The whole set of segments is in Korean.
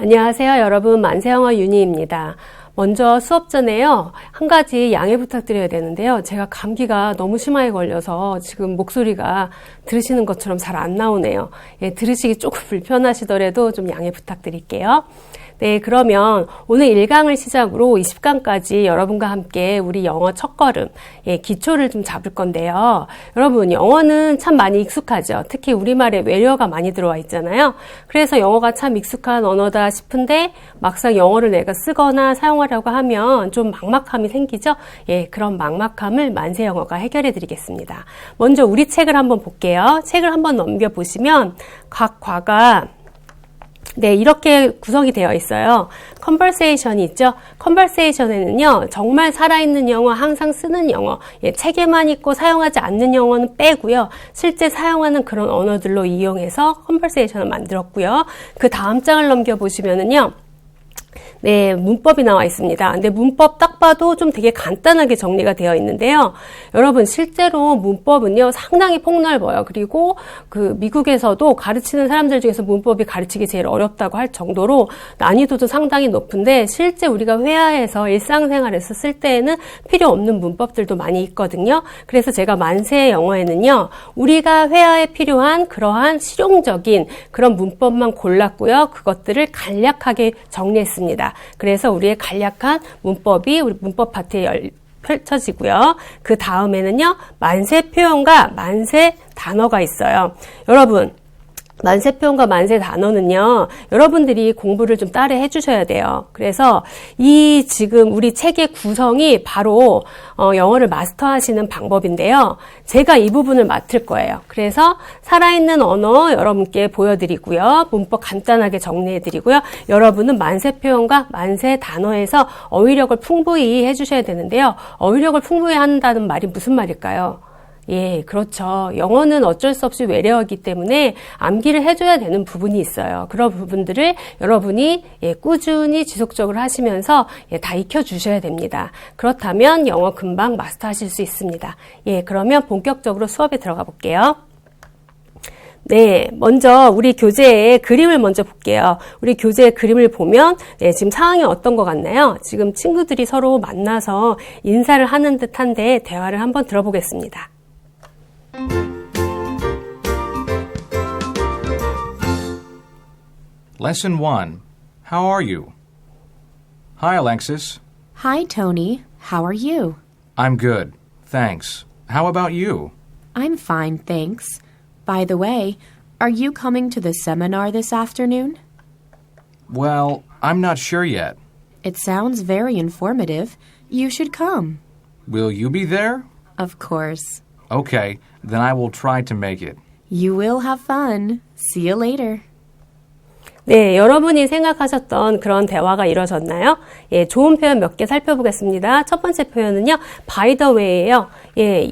안녕하세요, 여러분. 만세영어 윤희입니다. 먼저 수업 전에요, 한 가지 양해 부탁드려야 되는데요. 제가 감기가 너무 심하게 걸려서 지금 목소리가 들으시는 것처럼 잘 안 나오네요. 들으시기 조금 불편하시더라도 좀 양해 부탁드릴게요. 네, 그러면 오늘 1강을 시작으로 20강까지 여러분과 함께 우리 영어 첫걸음, 기초를 좀 잡을 건데요. 여러분, 영어는 참 많이 익숙하죠. 특히 우리말에 외래어가 많이 들어와 있잖아요. 그래서 영어가 참 익숙한 언어다 싶은데 막상 영어를 내가 쓰거나 사용하려고 하면 좀 막막함이 생기죠. 그런 막막함을 만세영어가 해결해 드리겠습니다. 먼저 우리 책을 한번 볼게요. 책을 한번 넘겨보시면 각 과가 이렇게 구성이 되어 있어요. 컨버세이션이 있죠. 컨버세이션에는요, 정말 살아있는 영어, 항상 쓰는 영어, 책에만 있고 사용하지 않는 영어는 빼고요. 실제 사용하는 그런 언어들로 이용해서 컨버세이션을 만들었고요. 그 다음 장을 넘겨보시면은요, 문법이 나와 있습니다. 근데 문법 딱 봐도 좀 되게 간단하게 정리가 되어 있는데요. 여러분, 실제로 문법은요, 상당히 폭넓어요. 그리고 그 미국에서도 가르치는 사람들 중에서 문법이 가르치기 제일 어렵다고 할 정도로 난이도도 상당히 높은데, 실제 우리가 회화에서 일상생활에서 쓸 때에는 필요 없는 문법들도 많이 있거든요. 그래서 제가 만세 영어에는요, 우리가 회화에 필요한 그러한 실용적인 그런 문법만 골랐고요. 그것들을 간략하게 정리했습니다. 그래서 우리의 간략한 문법이 우리 문법 파트에 펼쳐지고요. 그 다음에는요, 만세 표현과 만세 단어가 있어요. 여러분, 만세 표현과 만세 단어는요, 여러분들이 공부를 좀 따로 해주셔야 돼요. 그래서 이 지금 우리 책의 구성이 바로 영어를 마스터하시는 방법인데요. 제가 이 부분을 맡을 거예요. 그래서 살아있는 언어 여러분께 보여드리고요. 문법 간단하게 정리해드리고요. 여러분은 만세 표현과 만세 단어에서 어휘력을 풍부히 해주셔야 되는데요. 어휘력을 풍부히 한다는 말이 무슨 말일까요? 그렇죠. 영어는 어쩔 수 없이 외래어이기 때문에 암기를 해줘야 되는 부분이 있어요. 그런 부분들을 여러분이 꾸준히 지속적으로 하시면서 다 익혀주셔야 됩니다. 그렇다면 영어 금방 마스터하실 수 있습니다. 그러면 본격적으로 수업에 들어가 볼게요. 먼저 우리 교재의 그림을 먼저 볼게요. 우리 교재의 그림을 보면 지금 상황이 어떤 것 같나요? 지금 친구들이 서로 만나서 인사를 하는 듯한데 대화를 한번 들어보겠습니다. Lesson 1. How are you? Hi, Alexis. Hi, Tony. How are you? I'm good, thanks. How about you? I'm fine, thanks. By the way, are you coming to the seminar this afternoon? Well, I'm not sure yet. It sounds very informative. You should come. Will you be there? Of course. Okay, then I will try to make it. You will have fun. See you later. 여러분이 생각하셨던 그런 대화가 이루어졌나요? 좋은 표현 몇 개 살펴보겠습니다. 첫 번째 표현은요, by the way예요.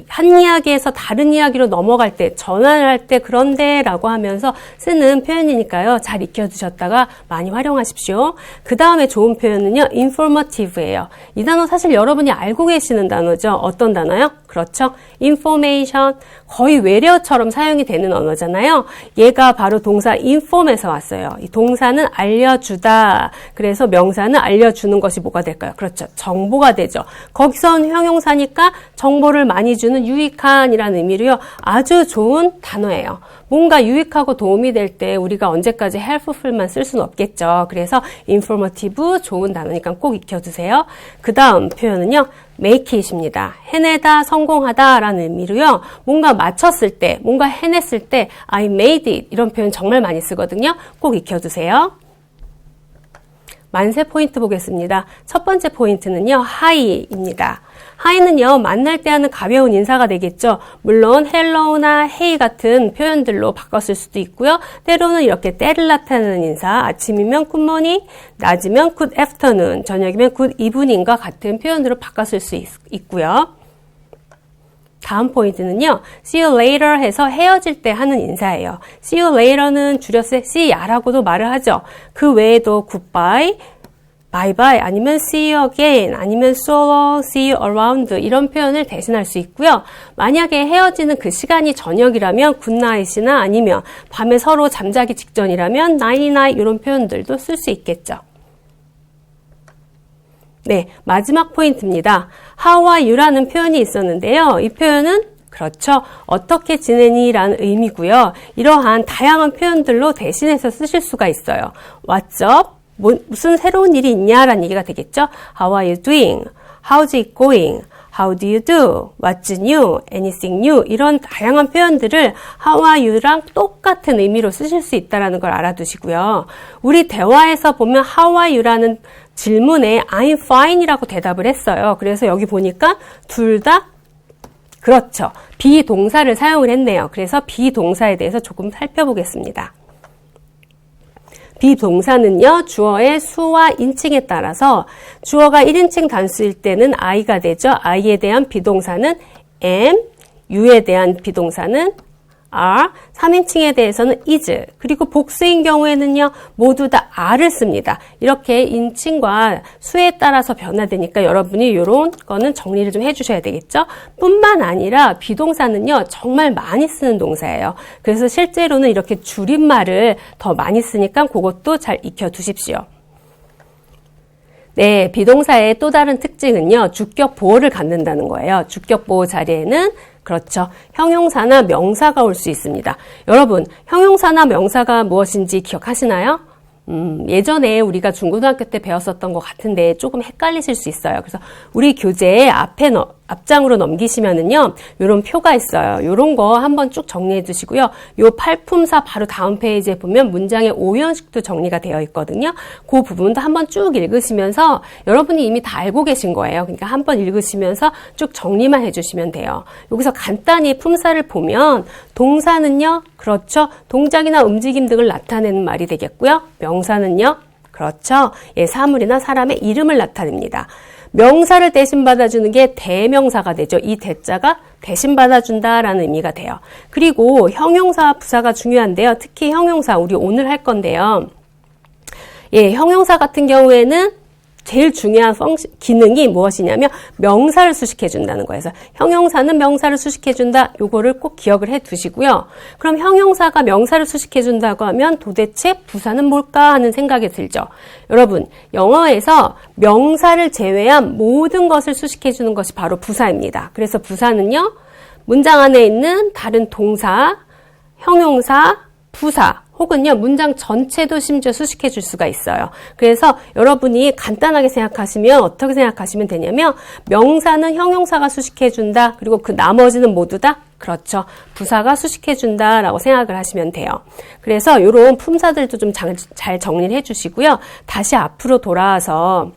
한 이야기에서 다른 이야기로 넘어갈 때, 전환을 할 때 그런데 라고 하면서 쓰는 표현이니까요. 잘 익혀두셨다가 많이 활용하십시오. 그 다음에 좋은 표현은요, informative예요. 이 단어 사실 여러분이 알고 계시는 단어죠. 어떤 단어요? 그렇죠. information. 거의 외래어처럼 사용이 되는 언어잖아요. 얘가 바로 동사 inform에서 왔어요. 이 동사는 알려주다. 그래서 명사는 알려주는 것이 뭐가 될까요? 그렇죠. 정보가 되죠. 거기선 형용사니까 정보를 많이 주는 유익한이라는 의미로요. 아주 좋은 단어예요. 뭔가 유익하고 도움이 될 때 우리가 언제까지 helpful만 쓸 수는 없겠죠. 그래서 informative, 좋은 단어니까 꼭 익혀두세요. 그 다음 표현은요, make it입니다. 해내다, 성공하다 라는 의미로요. 뭔가 마쳤을 때, 뭔가 해냈을 때 I made it 이런 표현 정말 많이 쓰거든요. 꼭 익혀두세요. 만세 포인트 보겠습니다. 첫 번째 포인트는요, hi입니다. hi는요, 만날 때 하는 가벼운 인사가 되겠죠. 물론 hello나 hey 같은 표현들로 바꿨을 수도 있고요. 때로는 이렇게 때를 나타내는 인사, 아침이면 good morning, 낮이면 good afternoon, 저녁이면 good evening과 같은 표현으로 바꿨을 수 있고요. 다음 포인트는요, see you later 해서 헤어질 때 하는 인사예요. see you later는 줄여서 see ya라고도 말을 하죠. 그 외에도 goodbye, bye bye 아니면 see you again 아니면 so long, see you around 이런 표현을 대신할 수 있고요. 만약에 헤어지는 그 시간이 저녁이라면 good night이나 아니면 밤에 서로 잠자기 직전이라면 night night 이런 표현들도 쓸 수 있겠죠. 네, 마지막 포인트입니다. How are you라는 표현이 있었는데요. 이 표현은 그렇죠. 어떻게 지내니? 라는 의미고요. 이러한 다양한 표현들로 대신해서 쓰실 수가 있어요. What's up? 무슨 새로운 일이 있냐? 라는 얘기가 되겠죠. How are you doing? How's it going? How do you do? What's new? Anything new? 이런 다양한 표현들을 How are you랑 똑같은 의미로 쓰실 수 있다는 걸 알아두시고요. 우리 대화에서 보면 How are you라는 질문에 I'm fine 이라고 대답을 했어요. 그래서 여기 보니까 둘 다 그렇죠. 비동사를 사용을 했네요. 그래서 비동사에 대해서 조금 살펴보겠습니다. 비동사는요, 주어의 수와 인칭에 따라서 주어가 1인칭 단수일 때는 I가 되죠. I에 대한 비동사는 am, you에 대한 비동사는 are, 3인칭에 대해서는 is, 그리고 복수인 경우에는요, 모두 다 are를 씁니다. 이렇게 인칭과 수에 따라서 변화되니까 여러분이 이런 거는 정리를 좀 해주셔야 되겠죠? 뿐만 아니라 비동사는요, 정말 많이 쓰는 동사예요. 그래서 실제로는 이렇게 줄임말을 더 많이 쓰니까 그것도 잘 익혀두십시오. 네, 비동사의 또 다른 특징은요, 주격 보호를 갖는다는 거예요. 주격 보호 자리에는 그렇죠. 형용사나 명사가 올 수 있습니다. 여러분, 형용사나 명사가 무엇인지 기억하시나요? 예전에 우리가 중고등학교 때 배웠었던 것 같은데 조금 헷갈리실 수 있어요. 그래서 우리 교재에 앞장으로 넘기시면은요, 요런 표가 있어요. 요런 거 한번 쭉 정리해 두시고요. 요 팔품사 바로 다음 페이지에 보면 문장의 오형식도 정리가 되어 있거든요. 그 부분도 한번 쭉 읽으시면서 여러분이 이미 다 알고 계신 거예요. 그러니까 한번 읽으시면서 쭉 정리만 해주시면 돼요. 여기서 간단히 품사를 보면 동사는요, 그렇죠. 동작이나 움직임 등을 나타내는 말이 되겠고요. 명사는요, 그렇죠. 예, 사물이나 사람의 이름을 나타냅니다. 명사를 대신 받아주는 게 대명사가 되죠. 이 대자가 대신 받아준다라는 의미가 돼요. 그리고 형용사와 부사가 중요한데요. 특히 형용사, 우리 오늘 할 건데요. 예, 형용사 같은 경우에는 제일 중요한 기능이 무엇이냐면 명사를 수식해준다는 거예요. 그래서 형용사는 명사를 수식해준다. 요거를 꼭 기억을 해두시고요. 그럼 형용사가 명사를 수식해준다고 하면 도대체 부사는 뭘까 하는 생각이 들죠. 여러분, 영어에서 명사를 제외한 모든 것을 수식해주는 것이 바로 부사입니다. 그래서 부사는요, 문장 안에 있는 다른 동사, 형용사, 부사, 혹은요, 문장 전체도 심지어 수식해 줄 수가 있어요. 그래서 여러분이 간단하게 생각하시면 어떻게 생각하시면 되냐면 명사는 형용사가 수식해 준다. 그리고 그 나머지는 모두 다 그렇죠. 부사가 수식해 준다라고 생각을 하시면 돼요. 그래서 이런 품사들도 좀 잘 정리를 해 주시고요. 다시 앞으로 돌아와서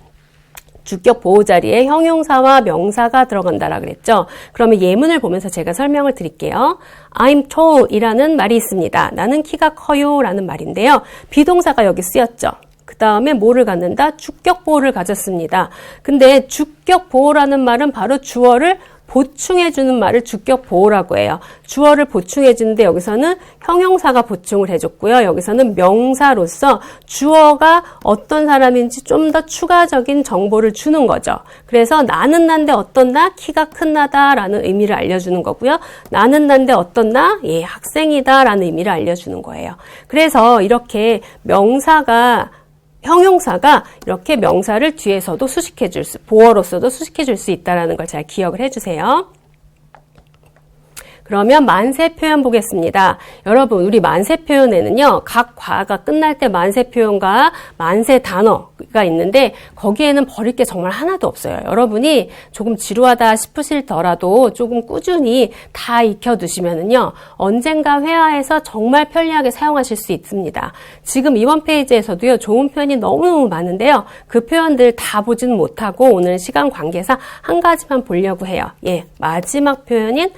주격 보호 자리에 형용사와 명사가 들어간다라 그랬죠. 그러면 예문을 보면서 제가 설명을 드릴게요. I'm tall 이라는 말이 있습니다. 나는 키가 커요 라는 말인데요. 비동사가 여기 쓰였죠. 그 다음에 뭐를 갖는다? 주격 보호를 가졌습니다. 근데 주격 보호라는 말은 바로 주어를 보충해주는 말을 주격 보호라고 해요. 주어를 보충해주는데 여기서는 형용사가 보충을 해줬고요. 여기서는 명사로서 주어가 어떤 사람인지 좀 더 추가적인 정보를 주는 거죠. 그래서 나는 난데 어떤 나? 키가 큰 나다라는 의미를 알려주는 거고요. 나는 난데 어떤 나? 예, 학생이다라는 의미를 알려주는 거예요. 그래서 이렇게 형용사가 이렇게 명사를 뒤에서도 수식해줄 보어로서도 수식해줄 수 있다는 걸 잘 기억을 해주세요. 그러면 만세 표현 보겠습니다. 여러분, 우리 만세 표현에는요, 각 과가 끝날 때 만세 표현과 만세 단어가 있는데 거기에는 버릴 게 정말 하나도 없어요. 여러분이 조금 지루하다 싶으실더라도 조금 꾸준히 다 익혀두시면은요, 언젠가 회화에서 정말 편리하게 사용하실 수 있습니다. 지금 이번 페이지에서도요, 좋은 표현이 너무너무 많은데요, 그 표현들 다 보지는 못하고 오늘 시간 관계상 한 가지만 보려고 해요. 예, 마지막 표현인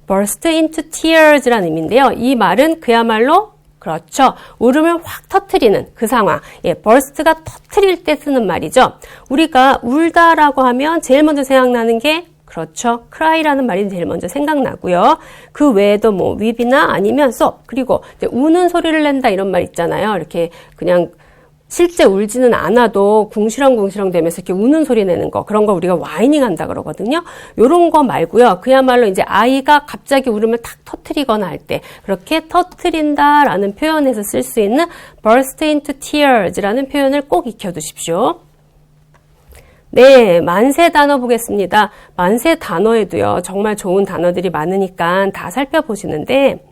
burst into tears라는 의미인데요. 이 말은 그야말로 그렇죠. 울음을 확 터뜨리는 그 상황. 예, burst가 터뜨릴 때 쓰는 말이죠. 우리가 울다라고 하면 제일 먼저 생각나는 게 그렇죠. cry라는 말이 제일 먼저 생각나고요. 그 외에도 뭐 weep이나 아니면 sob, 그리고 이제 우는 소리를 낸다 이런 말 있잖아요. 이렇게 그냥 실제 울지는 않아도 궁시렁궁시렁 되면서 이렇게 우는 소리 내는 거, 그런 거 우리가 와이닝 한다 그러거든요. 요런 거 말고요. 그야말로 이제 아이가 갑자기 울음을 탁 터트리거나 할 때, 그렇게 터트린다라는 표현에서 쓸 수 있는 burst into tears라는 표현을 꼭 익혀두십시오. 네, 만세 단어 보겠습니다. 만세 단어에도요, 정말 좋은 단어들이 많으니까 다 살펴보시는데,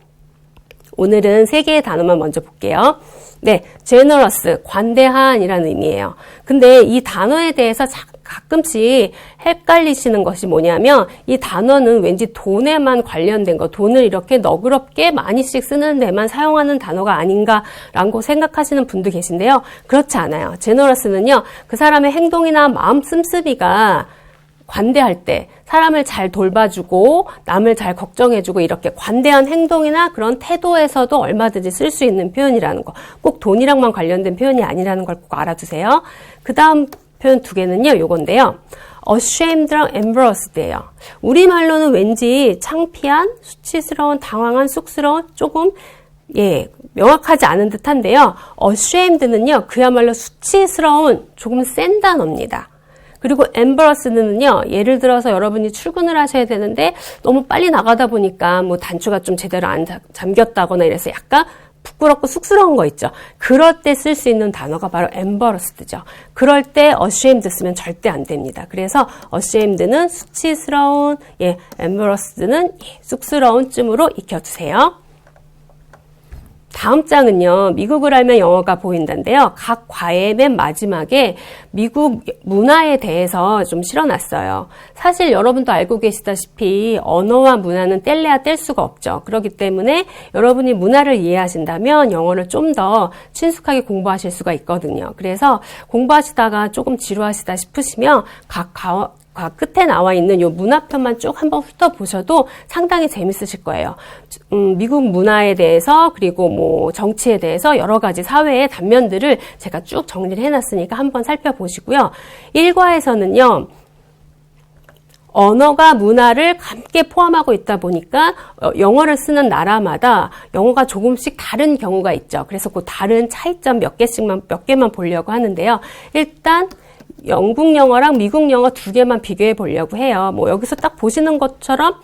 오늘은 3개의 단어만 먼저 볼게요. 네, generous, 관대한이라는 의미예요. 근데 이 단어에 대해서 가끔씩 헷갈리시는 것이 뭐냐면 이 단어는 왠지 돈에만 관련된 거, 돈을 이렇게 너그럽게 많이씩 쓰는 데만 사용하는 단어가 아닌가라고 생각하시는 분도 계신데요. 그렇지 않아요. generous는요, 그 사람의 행동이나 마음 씀씀이가 관대할 때 사람을 잘 돌봐주고 남을 잘 걱정해주고 이렇게 관대한 행동이나 그런 태도에서도 얼마든지 쓸 수 있는 표현이라는 거. 꼭 돈이랑만 관련된 표현이 아니라는 걸 꼭 알아두세요. 그 다음 표현 2개는요. 요건데요. ashhamed랑 embarrassed예요. 우리말로는 왠지 창피한, 수치스러운, 당황한, 쑥스러운, 조금 명확하지 않은 듯한데요. ashamed는요. 그야말로 수치스러운, 조금 센 단어입니다. 그리고 embarrassed는요, 예를 들어서 여러분이 출근을 하셔야 되는데 너무 빨리 나가다 보니까 뭐 단추가 좀 제대로 안 잠겼다거나 이래서 약간 부끄럽고 쑥스러운 거 있죠. 그럴 때 쓸 수 있는 단어가 바로 embarrassed죠. 그럴 때 ashamed 쓰면 절대 안 됩니다. 그래서 ashamed는 수치스러운, embarrassed는 쑥스러운 쯤으로 익혀두세요. 다음 장은요, 미국을 알면 영어가 보인다인데요. 각 과의 맨 마지막에 미국 문화에 대해서 좀 실어놨어요. 사실 여러분도 알고 계시다시피 언어와 문화는 뗄래야 뗄 수가 없죠. 그렇기 때문에 여러분이 문화를 이해하신다면 영어를 좀 더 친숙하게 공부하실 수가 있거든요. 그래서 공부하시다가 조금 지루하시다 싶으시면 각 끝에 나와 있는 요 문화편만 쭉 한번 훑어보셔도 상당히 재밌으실 거예요. 미국 문화에 대해서 그리고 뭐 정치에 대해서 여러 가지 사회의 단면들을 제가 쭉 정리를 해놨으니까 한번 살펴보시고요. 1과에서는요. 언어가 문화를 함께 포함하고 있다 보니까 영어를 쓰는 나라마다 영어가 조금씩 다른 경우가 있죠. 그래서 그 다른 차이점 몇 개만 보려고 하는데요. 일단 영국 영어랑 미국 영어 2개만 비교해 보려고 해요. 뭐 여기서 딱 보시는 것처럼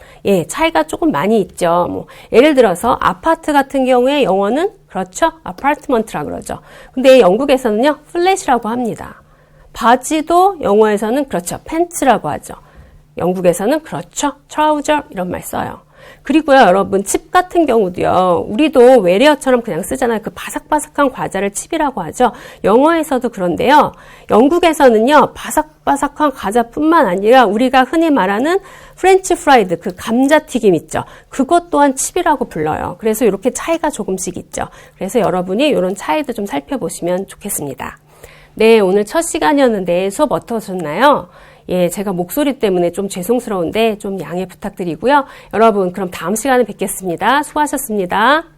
차이가 조금 많이 있죠. 뭐 예를 들어서 아파트 같은 경우에 영어는 그렇죠. 아파트먼트라 그러죠. 근데 영국에서는요. 플랫이라고 합니다. 바지도 영어에서는 그렇죠. 팬츠라고 하죠. 영국에서는 그렇죠. 트라우저 이런 말 써요. 그리고요, 여러분, 칩 같은 경우도요, 우리도 외래어처럼 그냥 쓰잖아요. 그 바삭바삭한 과자를 칩이라고 하죠. 영어에서도 그런데요, 영국에서는요, 바삭바삭한 과자뿐만 아니라 우리가 흔히 말하는 프렌치 프라이드, 그 감자튀김 있죠. 그것 또한 칩이라고 불러요. 그래서 이렇게 차이가 조금씩 있죠. 그래서 여러분이 이런 차이도 좀 살펴보시면 좋겠습니다. 네, 오늘 첫 시간이었는데 수업 어떠셨나요? 제가 목소리 때문에 좀 죄송스러운데 좀 양해 부탁드리고요. 여러분, 그럼 다음 시간에 뵙겠습니다. 수고하셨습니다.